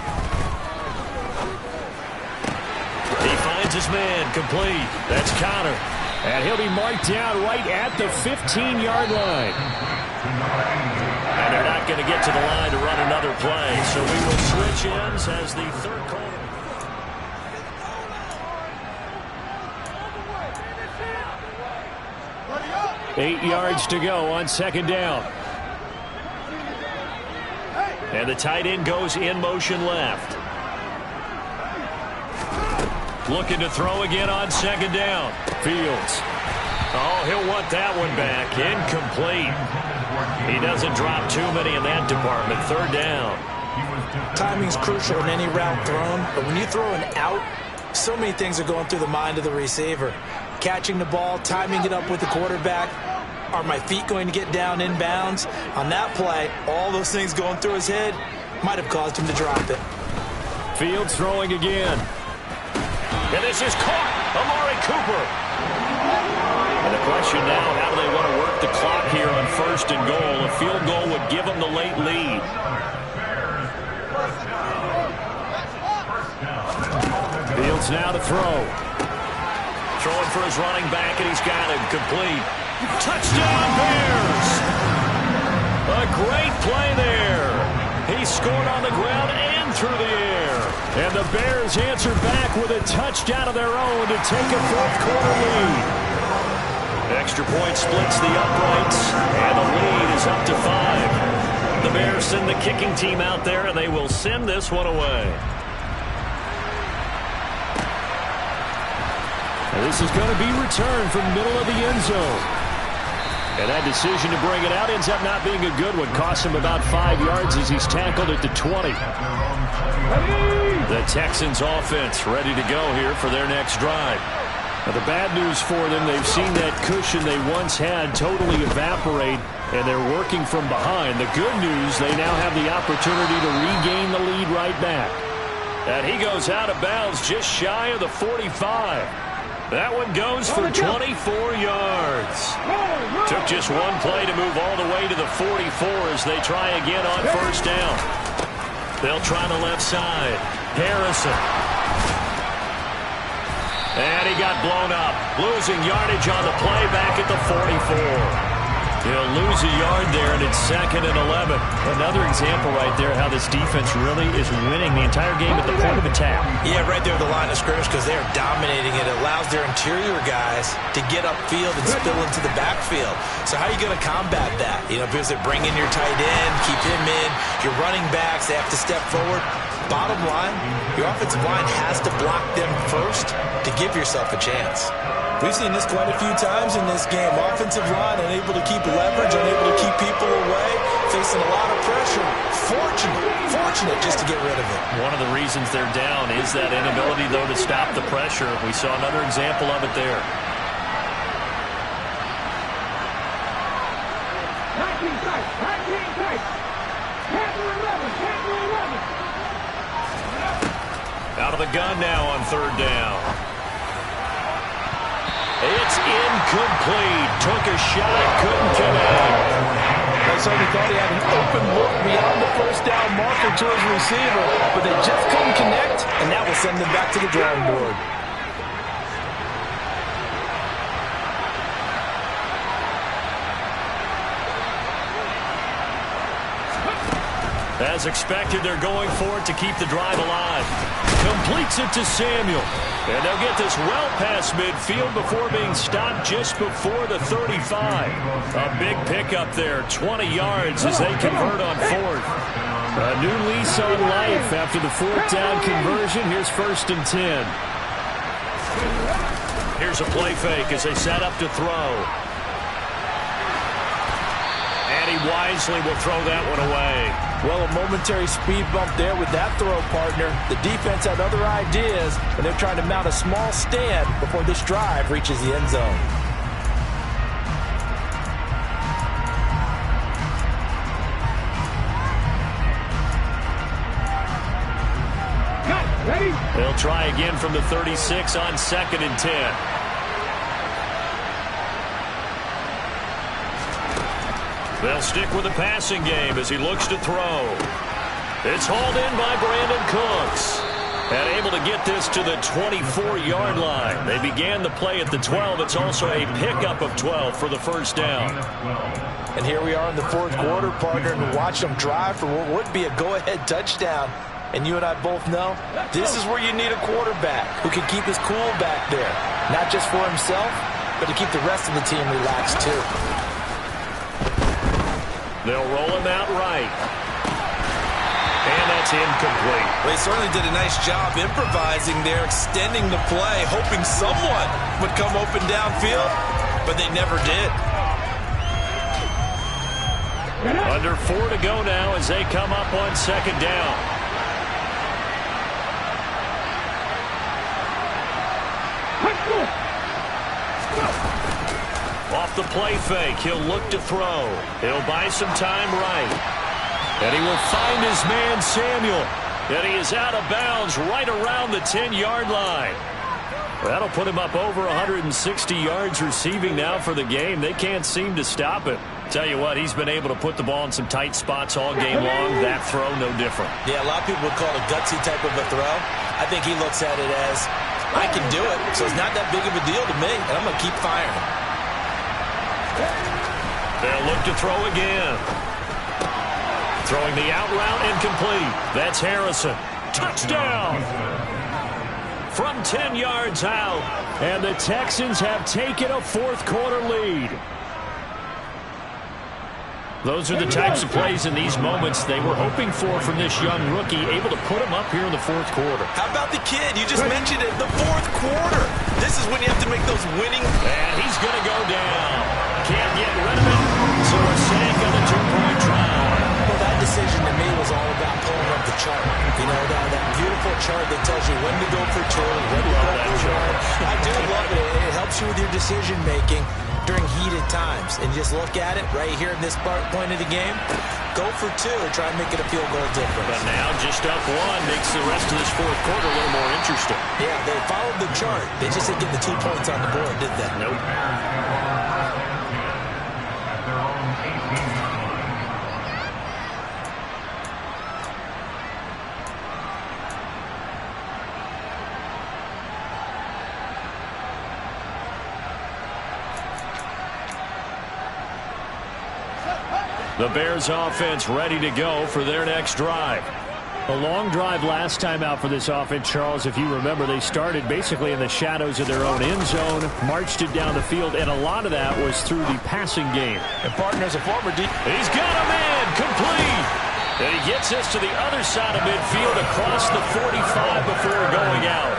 He finds his man, complete. That's Connor. And he'll be marked down right at the 15-yard line. And they're not going to get to the line to run another play. So we will switch ends as the third quarter. Eight yards to go on second down. And the tight end goes in motion left. Looking to throw again on second down. Fields. Oh, he'll want that one back. Incomplete. He doesn't drop too many in that department. Third down. Timing's crucial in any route thrown, but when you throw an out, so many things are going through the mind of the receiver. Catching the ball, timing it up with the quarterback. Are my feet going to get down inbounds? On that play, all those things going through his head might have caused him to drop it. Fields throwing again. And this is caught. Amari Cooper. And the question now, how do they want to work the clock here on first and goal? A field goal would give them the late lead. Fields now to throw. Throwing for his running back, and he's got him complete. Touchdown, Bears! A great play there. He scored on the ground and through the air. And the Bears answer back with a touchdown of their own to take a fourth-quarter lead. Extra point splits the uprights, and the lead is up to 5. The Bears send the kicking team out there, and they will send this one away. And this is going to be returned from middle of the end zone. And that decision to bring it out ends up not being a good one. Costs him about 5 yards as he's tackled at the 20. The Texans offense ready to go here for their next drive. Now, the bad news for them, they've seen that cushion they once had totally evaporate, and they're working from behind. The good news, they now have the opportunity to regain the lead right back. And he goes out of bounds just shy of the 45. That one goes for 24 yards. Took just one play to move all the way to the 44 as they try again on first down. They'll try the left side. Harrison. And he got blown up. Losing yardage on the play back at the 44. He'll lose a yard there, and it's 2nd and 11. Another example right there how this defense really is winning the entire game at the point of attack. Yeah, right there at the line of scrimmage because they are dominating it. It allows their interior guys to get upfield and spill into the backfield. So how are you going to combat that? You know, because they bring in your tight end, keep him in. Your running backs, they have to step forward. Bottom line, your offensive line has to block them first to give yourself a chance. We've seen this quite a few times in this game. Offensive line unable to keep leverage, unable to keep people away, facing a lot of pressure. Fortunate just to get rid of it. One of the reasons they're down is that inability, though, to stop the pressure. We saw another example of it there. Out of the gun now on third down. It's incomplete. Took a shot, couldn't connect. I certainly thought he had an open look beyond the first down marker to his receiver, but they just couldn't connect, and that will send them back to the drawing board. As expected, they're going for it to keep the drive alive. Completes it to Samuel. And they'll get this well past midfield before being stopped just before the 35. A big pickup there, 20 yards as they convert on fourth. A new lease on life after the fourth down conversion. Here's 1st and 10. Here's a play fake as they set up to throw. And he wisely will throw that one away. Well, a momentary speed bump there with that throw, partner. The defense had other ideas, and they're trying to mount a small stand before this drive reaches the end zone. They'll try again from the 36 on 2nd and 10. They'll stick with the passing game as he looks to throw. It's hauled in by Brandon Cooks. And able to get this to the 24-yard line. They began the play at the 12. It's also a pickup of 12 for the first down. And here we are in the 4th quarter, partner, and watch them drive for what would be a go-ahead touchdown. And you and I both know this is where you need a quarterback who can keep his cool back there. Not just for himself, but to keep the rest of the team relaxed too. They'll roll him out right. And that's incomplete. Well, he certainly did a nice job improvising there, extending the play, hoping someone would come open downfield, but they never did. Under 4 to go now as they come up on 2nd down. Off the play fake, he'll look to throw. He'll buy some time right. And he will find his man, Samuel. And he is out of bounds right around the 10-yard line. That'll put him up over 160 yards receiving now for the game. They can't seem to stop it. Tell you what, he's been able to put the ball in some tight spots all game long. That throw, no different. Yeah, a lot of people would call it a gutsy type of a throw. I think he looks at it as, I can do it, so it's not that big of a deal to me, and I'm going to keep firing. They'll look to throw again. Throwing the out route incomplete. That's Harrison. Touchdown! From 10 yards out. And the Texans have taken a 4th quarter lead. Those are the types of plays in these moments they were hoping for from this young rookie, able to put him up here in the 4th quarter. How about the kid? You just mentioned it, the 4th quarter. This is when you have to make those winning. And he's going to go down. Can't get rid of it. So we're saying on the 2-point try. Well, that decision to me was all about pulling up the chart. You know, that beautiful chart that tells you when to go for 2, when to go for 1. I do love it. It helps you with your decision making during heated times. And just look at it right here in this point of the game. Go for 2 and try and make it a field goal difference. But now just up 1 makes the rest of this 4th quarter a little more interesting. Yeah, they followed the chart. They just didn't get the 2 points on the board, did they? Nope. The Bears offense ready to go for their next drive. A long drive last time out for this offense, Charles. If you remember, they started basically in the shadows of their own end zone, marched it down the field, and a lot of that was through the passing game. And partners, a former deep. He's got a man, complete. And he gets us to the other side of midfield across the 45 before going out.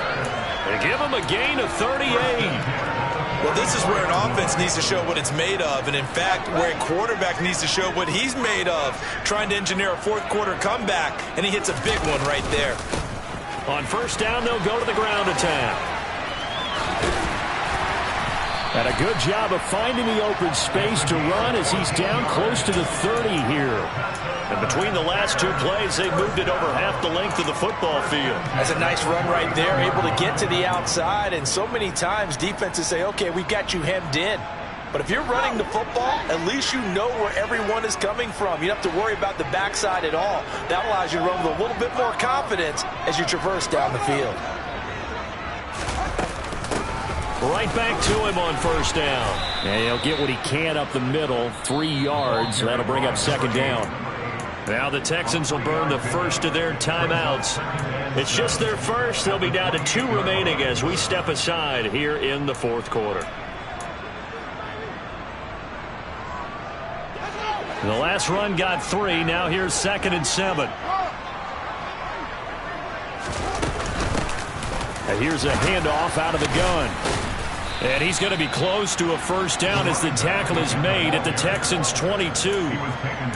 They give him a gain of 38. Well, this is where an offense needs to show what it's made of, and in fact, where a quarterback needs to show what he's made of, trying to engineer a 4th quarter comeback, and he hits a big one right there. On 1st down, they'll go to the ground attack. And a good job of finding the open space to run as he's down close to the 30 here. And between the last 2 plays, they moved it over half the length of the football field. That's a nice run right there, able to get to the outside. And so many times defenses say, okay, we've got you hemmed in. But if you're running the football, at least you know where everyone is coming from. You don't have to worry about the backside at all. That allows you to run with a little bit more confidence as you traverse down the field. Right back to him on 1st down. And he'll get what he can up the middle, 3 yards. That'll bring up 2nd down. Now the Texans will burn the first of their timeouts. It's just their first. They'll be down to 2 remaining as we step aside here in the 4th quarter. The last run got 3. Now here's 2nd and 7. And here's a handoff out of the gun. And he's going to be close to a 1st down as the tackle is made at the Texans' 22.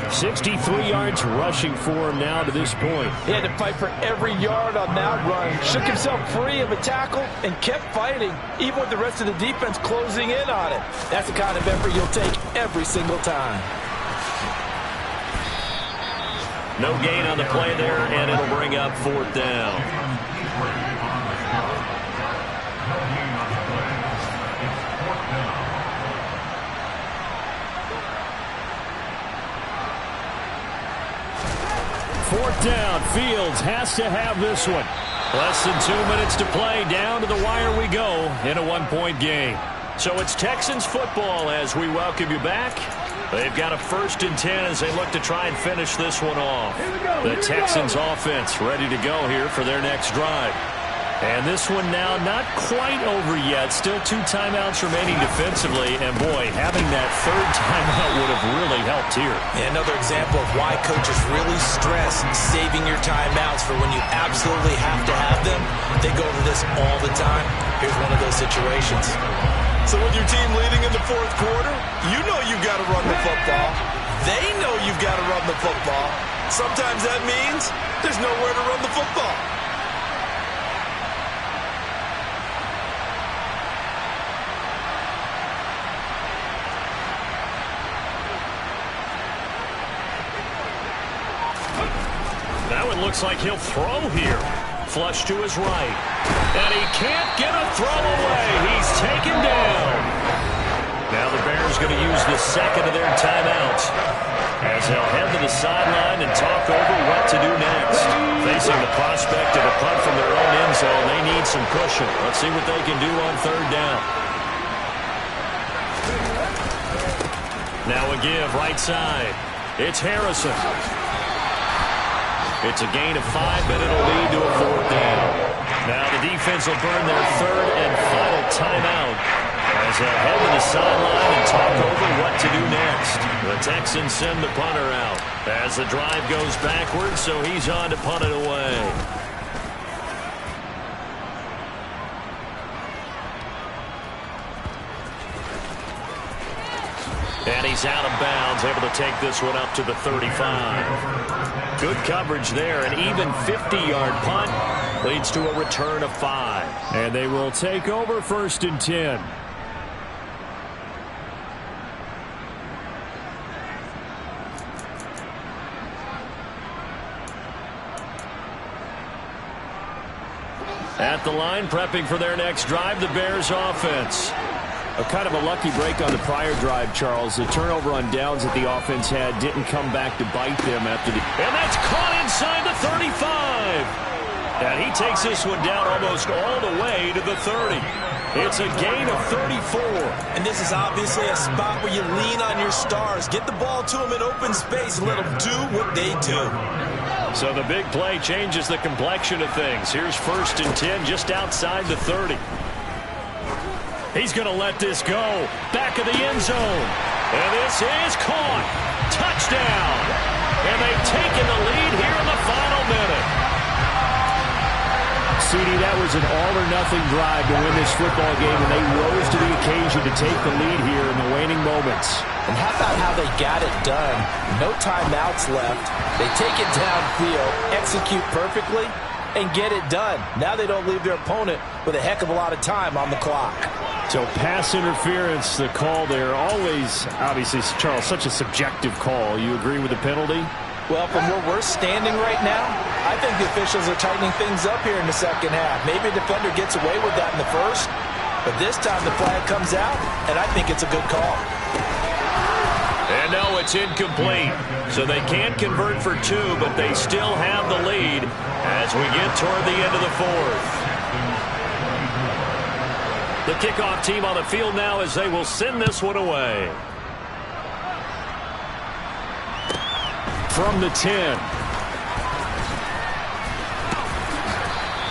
63 yards rushing for him now to this point. He had to fight for every yard on that run. Shook himself free of a tackle and kept fighting, even with the rest of the defense closing in on it. That's the kind of effort you'll take every single time. No gain on the play there, and it'll bring up 4th down. Fields has to have this one. Less than 2 minutes to play. Down to the wire we go in a one-point game. So it's Texans football as we welcome you back. They've got a 1st and 10 as they look to try and finish this one off. The Texans offense ready to go here for their next drive. And this one now not quite over yet. Still 2 timeouts remaining defensively. And, boy, having that 3rd timeout would have really helped here. And another example of why coaches really stress saving your timeouts for when you absolutely have to have them. They go over this all the time. Here's one of those situations. So with your team leading in the 4th quarter, you know you've got to run the football. They know you've got to run the football. Sometimes that means there's nowhere to run the football. Now it looks like he'll throw here. Flush to his right. And he can't get a throw away. He's taken down. Now the Bears going to use the 2nd of their timeouts as they'll head to the sideline and talk over what to do next. Facing the prospect of a punt from their own end zone, they need some cushion. Let's see what they can do on 3rd down. Now a give right side. It's Harrison. It's a gain of 5, but it'll lead to a 4th down. Now the defense will burn their 3rd and final timeout as they'll head to the sideline and talk over what to do next. The Texans send the punter out as the drive goes backwards, so he's on to punt it away. And he's out of bounds, able to take this one up to the 35. Good coverage there. An even 50-yard punt leads to a return of 5. And they will take over 1st and 10. At the line, prepping for their next drive, the Bears offense. A kind of a lucky break on the prior drive, Charles. The turnover on downs that the offense had didn't come back to bite them after the... And that's caught inside the 35. And he takes this one down almost all the way to the 30. It's a gain of 34. And this is obviously a spot where you lean on your stars. Get the ball to them in open space and let them do what they do. So the big play changes the complexion of things. Here's 1st and 10 just outside the 30. He's going to let this go. Back of the end zone. And this is caught. Touchdown. And they've taken the lead here in the final minute. CD, that was an all-or-nothing drive to win this football game, and they rose to the occasion to take the lead here in the waning moments. And how about how they got it done? No timeouts left. They take it downfield, execute perfectly, and get it done. Now they don't leave their opponent with a heck of a lot of time on the clock. So pass interference, the call there. Always, obviously, Charles, such a subjective call. You agree with the penalty? Well, from where we're standing right now, I think the officials are tightening things up here in the 2nd half. Maybe a defender gets away with that in the 1st, but this time the flag comes out, and I think it's a good call. And no, it's incomplete. So they can't convert for 2, but they still have the lead as we get toward the end of the 4th. The kickoff team on the field now as they will send this one away. From the 10.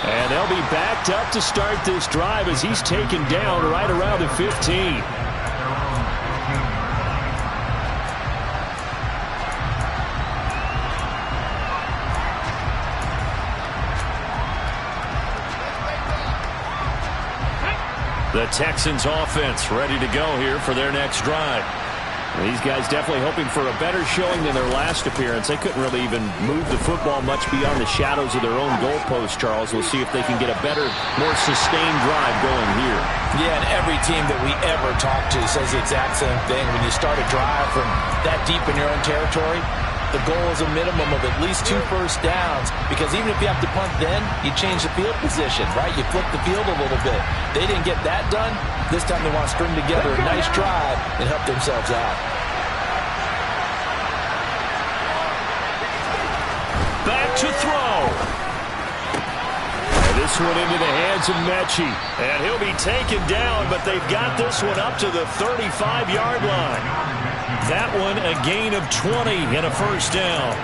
And they'll be backed up to start this drive as he's taken down right around the 15. The Texans offense ready to go here for their next drive. These guys definitely hoping for a better showing than their last appearance. They couldn't really even move the football much beyond the shadows of their own goalpost, Charles. We'll see if they can get a better, more sustained drive going here. Yeah, and every team that we ever talk to says the exact same thing. When you start a drive from that deep in your own territory, the goal is a minimum of at least 2 first downs, because even if you have to punt then, you change the field position, right? You flip the field a little bit. They didn't get that done. This time they want to string together a nice drive and help themselves out. Back to throw. And this one into the hands of Mechie. And he'll be taken down, but they've got this one up to the 35-yard line. That one a gain of 20 and a first down.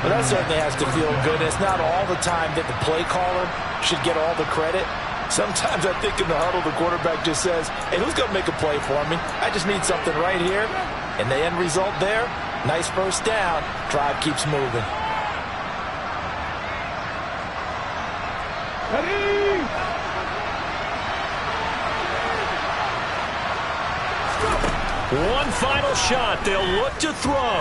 Well, that certainly has to feel good. It's not all the time that the play caller should get all the credit. Sometimes I think in the huddle, the quarterback just says, hey, who's going to make a play for me? I just need something right here. And the end result there, nice first down. Drive keeps moving. One final shot. They'll look to throw.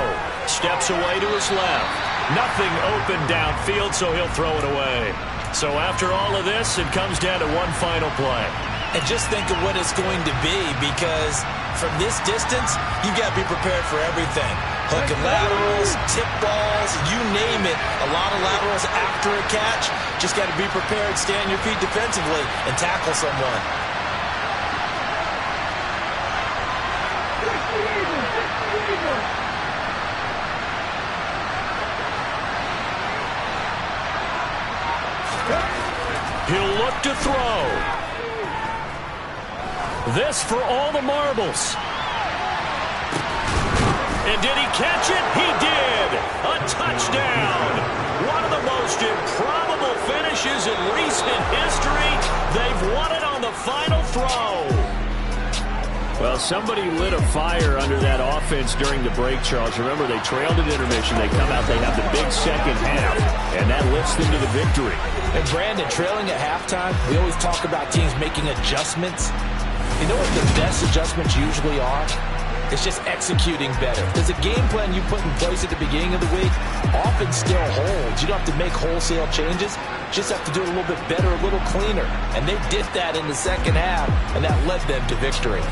Steps away to his left. Nothing open downfield, so he'll throw it away. So after all of this, it comes down to one final play. And just think of what it's going to be, because from this distance, you've got to be prepared for everything. Hook and laterals, tip balls, you name it. A lot of laterals after a catch. Just got to be prepared, stay on your feet defensively, and tackle someone. He'll look to throw. This for all the marbles. And did he catch it? He did. A touchdown. One of the most improbable finishes in recent history. They've won it on the final throw. Well, somebody lit a fire under that offense during the break, Charles. Remember, they trailed at intermission. They come out, they have the big second half, and that lifts them to the victory. And Brandon, trailing at halftime, we always talk about teams making adjustments. You know what the best adjustments usually are? It's just executing better. There's a game plan you put in place at the beginning of the week, often still holds. You don't have to make wholesale changes. Just have to do it a little bit better, a little cleaner. And they did that in the second half, and that led them to victory.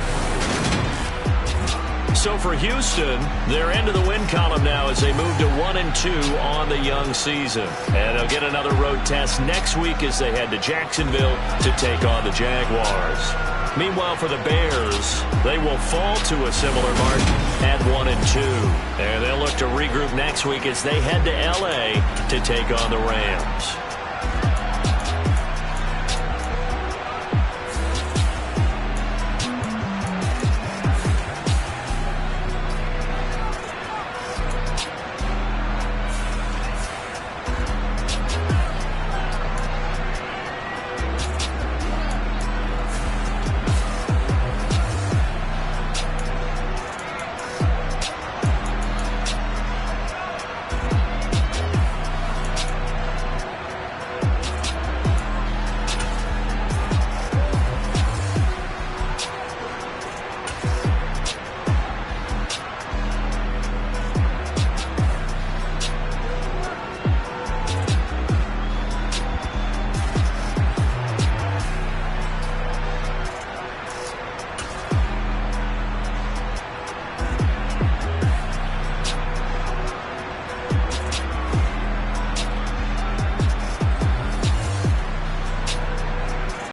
So for Houston, they're into the win column now as they move to 1-2 on the young season. And they'll get another road test next week as they head to Jacksonville to take on the Jaguars. Meanwhile, for the Bears, they will fall to a similar mark at 1-2. And they'll look to regroup next week as they head to L.A. to take on the Rams.